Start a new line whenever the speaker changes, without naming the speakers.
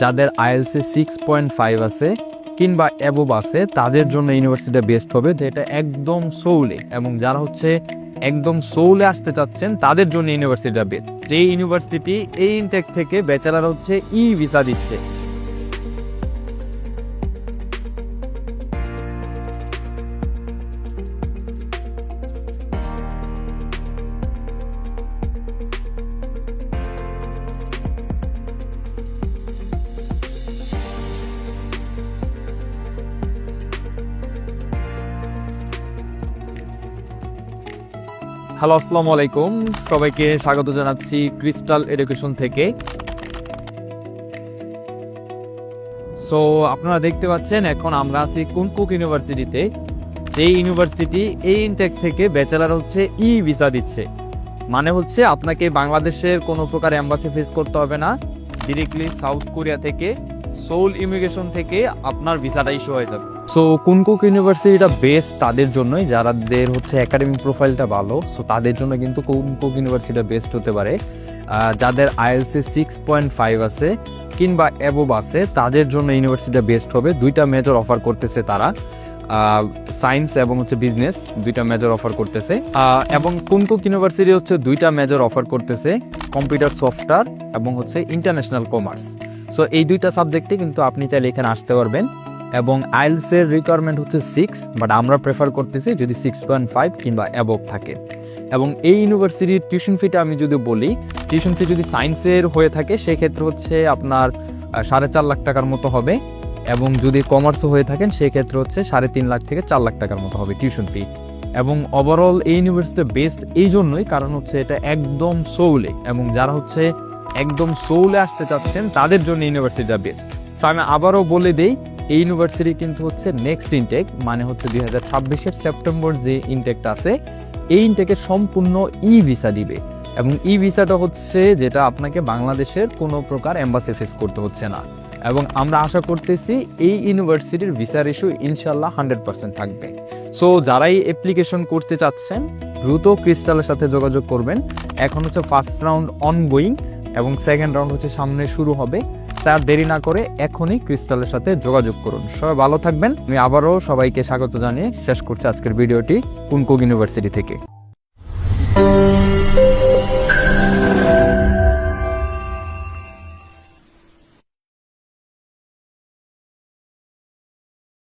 যাদের আইএলসে 6.5 আছে কিংবা অ্যাবোভ আছে তাদের জন্য ইউনিভার্সিটিটা বেস্ট হবে। তো এটা একদম সোলে, এবং যারা হচ্ছে একদম সোলে আসতে চাচ্ছেন তাদের জন্য ইউনিভার্সিটিটা বেস্ট। যে ইউনিভার্সিটি এই ইনটেক থেকে ব্যাচেলার হচ্ছে ভিসা দিচ্ছে। হ্যালো, আসসালামু আলাইকুম, সবাইকে স্বাগত জানাচ্ছি ক্রিস্টাল এডুকেশন থেকে। সো আপনারা দেখতে পাচ্ছেন এখন আমরা আছি কুনকুক ইউনিভার্সিটিতে। যে ইউনিভার্সিটি এই ইনটেক থেকে ব্যাচেলার হচ্ছে ভিসা দিচ্ছে। মানে হচ্ছে আপনাকে বাংলাদেশের কোনো প্রকার এম্বাসি ফেস করতে হবে না, ডিরেক্টলি সাউথ কোরিয়া থেকে সোল ইমিগ্রেশন থেকে আপনার ভিসাটা ইস্যু হয়ে যাবে। সো কুনকুক ইউনিভার্সিটিটা বেস্ট তাদের জন্যই যাদের হচ্ছে একাডেমিক প্রোফাইলটা ভালো। সো তাদের জন্য কিন্তু কুনকুক ইউনিভার্সিটিটা বেস্ট হতে পারে। যাদের আইএলসে 6.5 আছে কিংবা অ্যাবোভ আছে তাদের জন্য ইউনিভার্সিটিটা বেস্ট হবে। দুইটা মেজর অফার করতেছে তারা, সায়েন্স এবং হচ্ছে বিজনেস, দুইটা মেজর অফার করতেছে। এবং কুনকুক ইউনিভার্সিটি হচ্ছে দুইটা মেজর অফার করতেছে, কম্পিউটার সফটওয়্যার এবং হচ্ছে ইন্টারন্যাশনাল কমার্স। সো এই দুইটা সাবজেক্টে কিন্তু আপনি চাইলে এখানে আসতে পারবেন। এবং আইএলসের রিকোয়ারমেন্ট হচ্ছে 6, বাট আমরা প্রেফার করতেছি যদি 6.5 কিংবা অ্যাবোভ থাকে। এবং এই ইউনিভার্সিটির টিউশন ফিটা আমি যদি বলি, টিউশন ফি যদি সায়েন্সের হয়ে থাকে সেক্ষেত্রে হচ্ছে আপনার 4.5 লাখ টাকার মতো হবে, এবং যদি কমার্সও হয়ে থাকেন সেক্ষেত্রে হচ্ছে 3.5 লাখ থেকে 4 লাখ টাকার মতো হবে টিউশন ফি। এবং ওভারঅল এই ইউনিভার্সিটি বেস্ট এই জন্যই কারণ হচ্ছে এটা একদম সোলে, এবং যারা হচ্ছে একদম সোলে আসতে চাচ্ছেন তাদের জন্য ইউনিভার্সিটিটা বেস্ট। সো আমি আবারও বলে দিই, এই ইউনিভার্সিটি কিন্তু হচ্ছে নেক্সট ইনটেক, মানে হচ্ছে 2026 সেপ্টেম্বর যে ইনটেকটা আছে এই ইনটেকে সম্পূর্ণ ভিসা দিবে। এবং ভিসাটা হচ্ছে যেটা আপনাকে বাংলাদেশের কোনো প্রকার এম্বাসি ফেস করতে হচ্ছে না। এবং আমরা আশা করতেছি এই ইউনিভার্সিটির ভিসার ইস্যু ইনশাল্লাহ 100% থাকবে। সো যারাই অ্যাপ্লিকেশন করতে চাচ্ছেন দ্রুত ক্রিস্টালের সাথে যোগাযোগ করবেন। এখন হচ্ছে ফার্স্ট রাউন্ড অনগোয়িং এবং সেকেন্ড রাউন্ড হচ্ছে সামনে শুরু হবে। তার দেরি না করে এখনই ক্রিস্টালের সাথে যোগাযোগ করুন। সবাই ভালো থাকবেন। আমি আবারও সবাইকে স্বাগত জানিয়ে শেষ করছি আজকের ভিডিওটি কুনকুক ইউনিভার্সিটি থেকে।